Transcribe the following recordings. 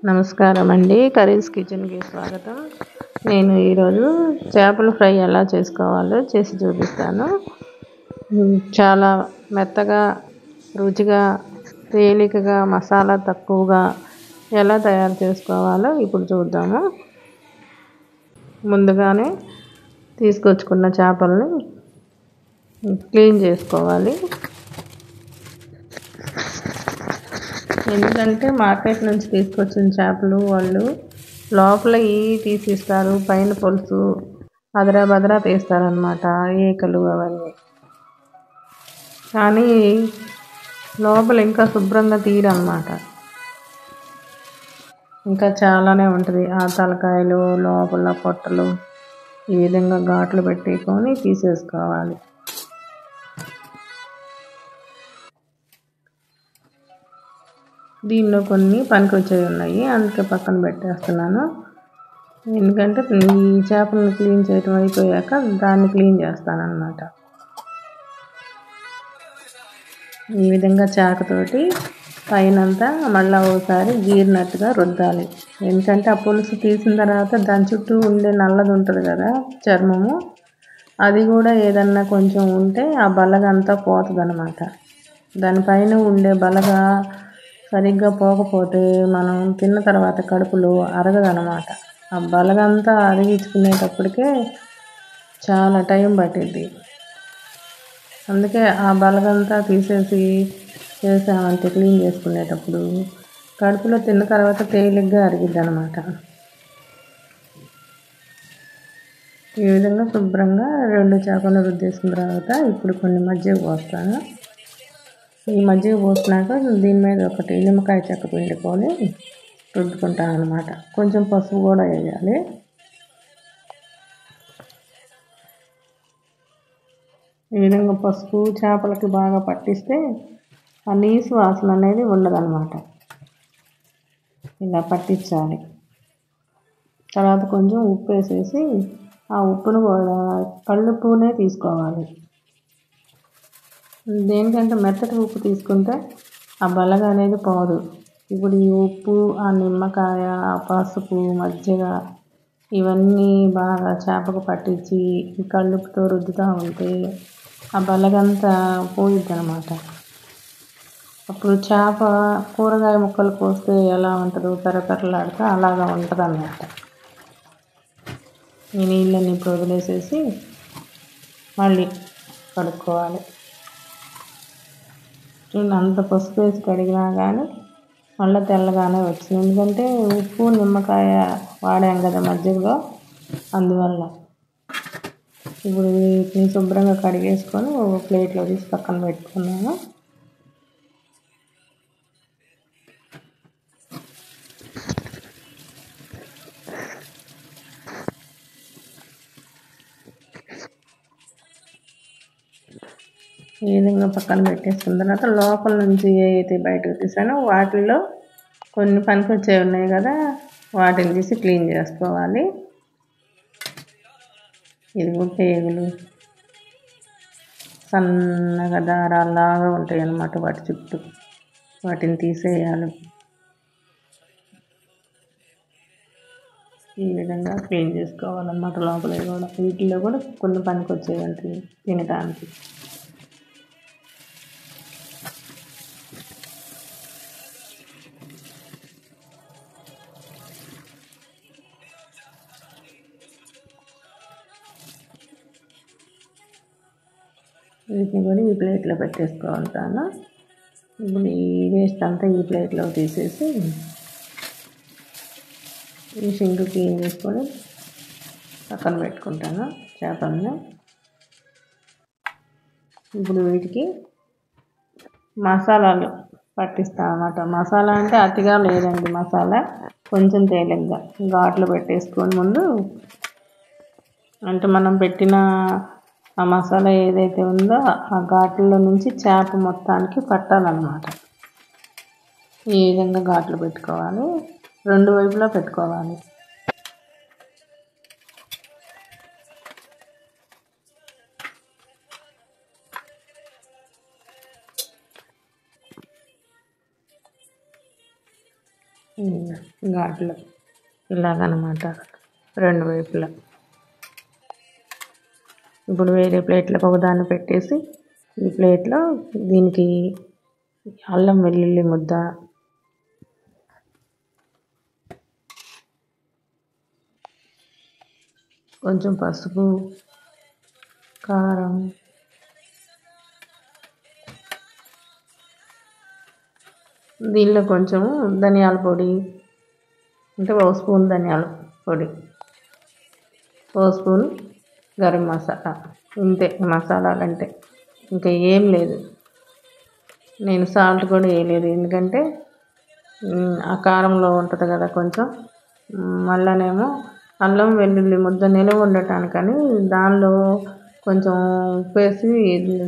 నమస్కారం అండి. కరీస్ కిచెన్కి స్వాగతం. నేను ఈరోజు చేపల ఫ్రై ఎలా చేసుకోవాలో చేసి చూపిస్తాను. చాలా మెత్తగా, రుచిగా, తేలికగా, మసాలా తక్కువగా ఎలా తయారు చేసుకోవాలో ఇప్పుడు చూద్దాము. ముందుగానే తీసుకొచ్చుకున్న చేపల్ని క్లీన్ చేసుకోవాలి. ఎందుకంటే మార్కెట్ నుంచి తీసుకొచ్చిన చేపలు వాళ్ళు లోపల తీసిస్తారు, పైన పులుసు అదరా బదరా తీస్తారనమాట, ఈకలు అవన్నీ. కానీ లోపల ఇంకా శుభ్రంగా తీయరనమాట. ఇంకా చాలానే ఉంటుంది. ఆ తలకాయలు, లోపల పొట్టలు ఈ విధంగా ఘాట్లు పెట్టుకొని తీసేసుకోవాలి. దీనిలో కొన్ని పనికొచ్చేవి ఉన్నాయి, అందుకే పక్కన పెట్టేస్తున్నాను. ఎందుకంటే ఈ చేపలను క్లీన్ చేయడం అయిపోయాక దాన్ని క్లీన్ చేస్తాను అన్నమాట. ఈ విధంగా చాకుతోటి పైనంతా మళ్ళీ ఒకసారి గీరినట్టుగా రుద్దాలి. ఎందుకంటే ఆ పులుసు తీసిన తర్వాత దాని చుట్టూ ఉండే నల్లది ఉంటుంది కదా చర్మము, అది కూడా ఏదన్నా కొంచెం ఉంటే ఆ బలగంతా పోతుంది అన్నమాట. దానిపైన ఉండే బలగ సరిగ్గా పోకపోతే మనం తిన్న తర్వాత కడుపులో అరగదనమాట. ఆ బలగంతా అరిగించుకునేటప్పటికే చాలా టైం పట్టిద్ది. అందుకే ఆ బలగంతా తీసేసి చేసామంటే క్లీన్ చేసుకునేటప్పుడు కడుపులో తిన్న తర్వాత తేలిగ్గా అరిగిద్ది అనమాట. ఈ విధంగా శుభ్రంగా 2 చేపలు రుద్దేసిన తర్వాత ఇప్పుడు కొన్ని మజ్జిగ పోస్తాను. ఈ మజ్జిగ పోసినాక దీని మీద ఒకటి నిమ్మకాయ చెక్క పిండుకొని రుద్దుకుంటాను అనమాట. కొంచెం పసుపు కూడా వేయాలి. ఈ విధంగా పసుపు చేపలకి బాగా పట్టిస్తే ఆ నీసు వాసన అనేది ఉండదన్నమాట. ఇలా పట్టించాలి. తర్వాత కొంచెం ఉప్పు వేసేసి ఆ ఉప్పును కూడా కళ్ళుప్పునే తీసుకోవాలి. దేనికంటే మెత్తటి ఉప్పు తీసుకుంటే ఆ బలగ అనేది పోదు. ఇప్పుడు ఈ ఉప్పు, ఆ నిమ్మకాయ, ఆ పసుపు, మజ్జిగ ఇవన్నీ బాగా చేపకు పట్టించి ఈ కళ్ళుప్పుతో రుద్దుతూ ఉంటే ఆ బలగంతా పోయిద్ది అనమాట. అప్పుడు చేప కూరగాయ ముక్కలు కోస్తే ఎలా ఉంటుందో పెరపెరలాడుతూ అలాగా ఉంటుంది అన్నమాట. ఈ నీళ్ళని ఇప్పుడు వదిలేసేసి మళ్ళీ కడుక్కోవాలి. అంత పసుపు వేసి కడిగినా కానీ మళ్ళీ తెల్లగానే వచ్చింది. ఎందుకంటే ఉప్పు, నిమ్మకాయ వాడాం కదా మజ్జిగలో, అందువల్ల. ఇప్పుడు వీటిని శుభ్రంగా కడిగేసుకొని ఒక ప్లేట్లో తీసి పక్కన పెట్టుకున్నాను. ఈ విధంగా పక్కన పెట్టేసుకున్న తర్వాత లోపల నుంచి ఏవైతే బయటకు తీసానో వాటిల్లో కొన్ని పనికొచ్చేవి ఉన్నాయి కదా, వాటిని తీసి క్లీన్ చేసుకోవాలి. ఇది పేగులు సన్నగా దారాల్లాగా ఉంటాయి అన్నమాట వాటి చుట్టూ, వాటిని తీసేయాలి. ఈ విధంగా క్లీన్ చేసుకోవాలన్నమాట. లోపల కూడా వీటిల్లో కూడా కొన్ని పనికొచ్చేవి ఉంటాయి తినడానికి. వీటిని కూడా ఈ ప్లేట్లో పెట్టేసుకోవాలంటాను. ఇప్పుడు ఈ వేస్ట్ అంతా ఈ ప్లేట్లో తీసేసి ఈ సింక్ క్లీన్ చేసుకొని పక్కన పెట్టుకుంటాను చేపలని. ఇప్పుడు వీటికి మసాలాలు పట్టిస్తాను అన్నమాట. మసాలా అంటే అతిగా లేదండి, మసాలా కొంచెం తేలిగ్గా ఘాట్లు పెట్టేసుకొని ముందు, అంటే మనం పెట్టిన ఆ మసాలా ఏదైతే ఉందో ఆ ఘాట్లలో నుంచి చేప మొత్తానికి పట్టాలన్నమాట. ఈ విధంగా ఘాట్లు పెట్టుకోవాలి, 2 వైపులా పెట్టుకోవాలి. ఘాట్లు ఇలాగనమాట రెండు వైపులా. ఇప్పుడు వేరే ప్లేట్లకు ఒకదాన్ని పెట్టేసి ఈ ప్లేట్లో దీనికి అల్లం వెల్లుల్లి ముద్ద, కొంచెం పసుపు, కారం, దీనిలో కొంచెం ధనియాల పొడి, అంటే ఒక స్పూన్ ధనియాల పొడి, ఒక స్పూన్ గరం మసాలా, ఇంతే మసాలాలంటే ఇంకా ఏం లేదు. నేను సాల్ట్ కూడా వేయలేదు, ఎందుకంటే ఆ కారంలో ఉంటుంది కదా కొంచెం. మళ్ళనేమో అల్లం వెల్లుల్లి ముద్ద నిలవ ఉండటానికని దానిలో కొంచెం ఉప్పు వేసి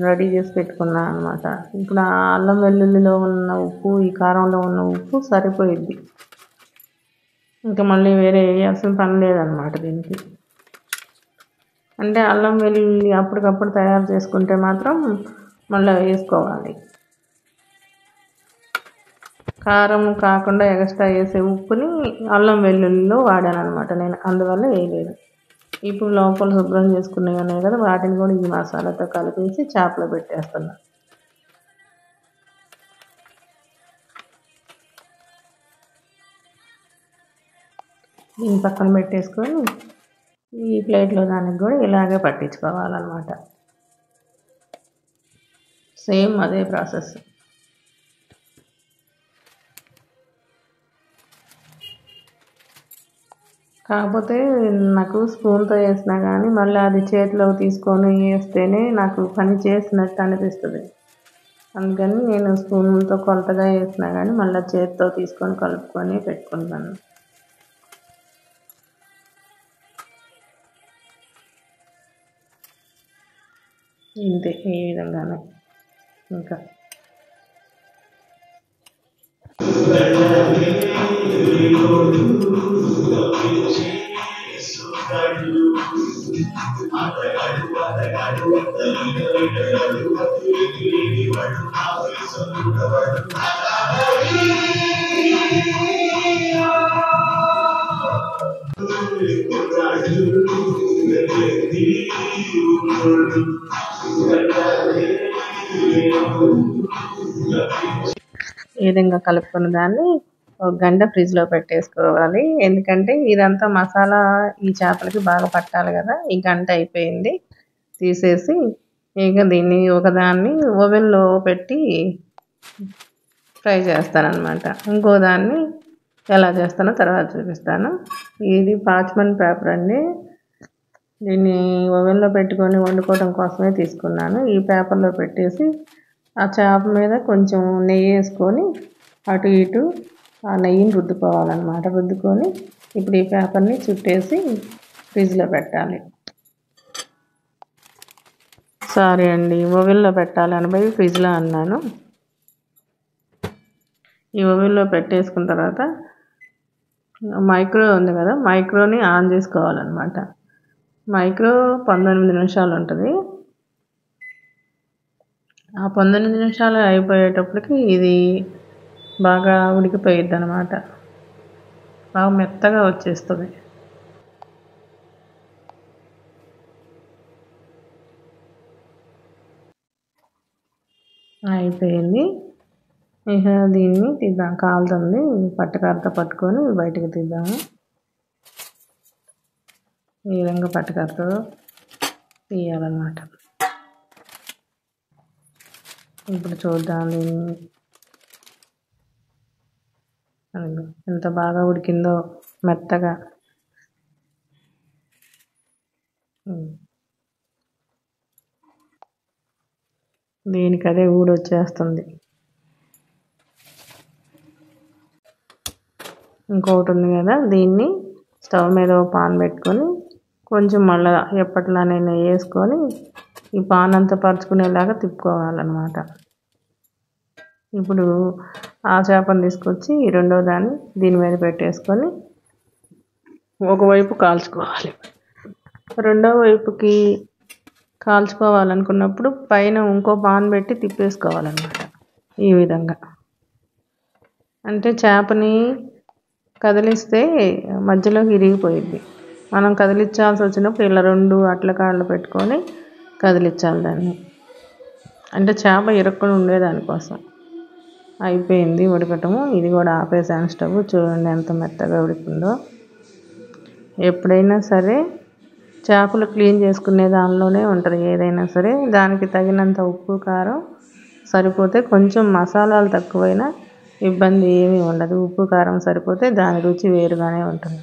రెడీ చేసి పెట్టుకున్నాను అనమాట. ఇప్పుడు ఆ అల్లం వెల్లుల్లిలో ఉన్న ఉప్పు, ఈ కారంలో ఉన్న ఉప్పు సరిపోయిద్ది. ఇంకా మళ్ళీ వేరే వేయాల్సిన పని లేదనమాట దీనికి. అంటే అల్లం వెల్లుల్లి అప్పటికప్పుడు తయారు చేసుకుంటే మాత్రం మళ్ళీ వేసుకోవాలి. కారం కాకుండా ఎక్స్ట్రా వేసే ఉప్పుని అల్లం వెల్లుల్లిలో వాడాను అనమాట నేను, అందువల్ల వేయలేదు. ఇప్పుడు లోపల శుభ్రం చేసుకునేవి ఉన్నాయి కదా, వాటిని కూడా ఈ మసాలాతో కలిపేసి చేపలో పెట్టేస్తున్నా. దీని పక్కన పెట్టేసుకొని ఈ ప్లేట్లో దానికి కూడా ఇలాగే పట్టించుకోవాలన్నమాట. సేమ్ అదే ప్రాసెస్. కాకపోతే నాకు స్పూన్తో వేసినా కానీ మళ్ళీ అది చేతిలో తీసుకొని వేస్తేనే నాకు పని చేసినట్టు అనిపిస్తుంది. అందుకని నేను స్పూన్తో కొలతగా వేసినా కానీ మళ్ళీ చేతితో తీసుకొని కలుపుకొని పెట్టుకుంటాను. ఇంతే, ఈ విధంగానే. ఇంకా ఈ విధంగా కలుపుకున్న దాన్ని ఒక గంట ఫ్రిడ్జ్లో పెట్టేసుకోవాలి. ఎందుకంటే ఇదంతా మసాలా ఈ చేపలకి బాగా పట్టాలి కదా. ఈ గంట అయిపోయింది, తీసేసి ఇక దీన్ని ఒకదాన్ని ఓవెన్లో పెట్టి ఫ్రై చేస్తానన్నమాట. ఇంకో దాన్ని ఎలా చేస్తానో తర్వాత చూపిస్తాను. ఇది పార్చ్మెంట్ పేపర్ అండి, దీన్ని ఓవెన్లో పెట్టుకొని వండుకోవడం కోసమే తీసుకున్నాను. ఈ పేపర్లో పెట్టేసి ఆ చేప మీద కొంచెం నెయ్యి వేసుకొని అటు ఇటు ఆ నెయ్యిని రుద్దుకోవాలన్నమాట. రుద్దుకొని ఇప్పుడు ఈ పేపర్ని చుట్టేసి ఫ్రిడ్జ్లో పెట్టాలి. సారీ అండి, ఓవెన్లో పెట్టాలని పోయి ఫ్రిడ్జ్లో అన్నాను. ఈ ఓవెన్లో పెట్టేసుకున్న తర్వాత మైక్రో ఉంది కదా, మైక్రోని ఆన్ చేసుకోవాలన్నమాట. మైక్రో 19 నిమిషాలు ఉంటుంది. ఆ 19 నిమిషాలు అయిపోయేటప్పటికి ఇది బాగా ఉడికిపోయిద్ది అనమాట, బాగా మెత్తగా వచ్చేస్తుంది. అయిపోయింది. ఇక దీన్ని తీద్దాం, కాలుతుంది. పట్టుకరతో పట్టుకొని బయటకు తీద్దాము. ఈ విధంగా పట్టుకరతో తీయాలన్నమాట. ఇప్పుడు చూద్దాం దీన్ని, ఎంత బాగా ఉడికిందో మెత్తగా. దీనికి అదే ఊడొచ్చేస్తుంది. ఇంకొకటి ఉంది కదా, దీన్ని స్టవ్ మీద పాన్ పెట్టుకొని కొంచెం మళ్ళీ ఎప్పట్లానే నెయ్యి వేసుకొని ఈ పాన్ అంతా పరుచుకునేలాగా తిప్పుకోవాలన్నమాట. ఇప్పుడు ఆ చేపను తీసుకొచ్చి రెండో దాన్ని దీని మీద పెట్టేసుకొని ఒకవైపు కాల్చుకోవాలి. రెండో వైపుకి కాల్చుకోవాలనుకున్నప్పుడు పైన ఇంకో పాన్ పెట్టి తిప్పేసుకోవాలన్నమాట. ఈ విధంగా అంటే చేపని కదిలిస్తే మధ్యలోకి ఇరిగిపోయిద్ది. మనం కదిలించాల్సి వచ్చినప్పుడు ఇలా 2 అట్ల కాళ్ళు పెట్టుకొని కదిలించాలి దాన్ని, అంటే చేప ఇరక్కుండా ఉండేదానికోసం. అయిపోయింది ఉడకటము. ఇది కూడా ఆపేసాను స్టవ్. చూడండి ఎంత మెత్తగా ఉడికిందో. ఎప్పుడైనా సరే చేపలు క్లీన్ చేసుకునే దానిలోనే ఉంటుంది ఏదైనా సరే. దానికి తగినంత ఉప్పు కారం సరిపోతే, కొంచెం మసాలాలు తక్కువైనా ఇబ్బంది ఏమీ ఉండదు. ఉప్పు కారం సరిపోతే దాని రుచి వేరుగానే ఉంటుంది.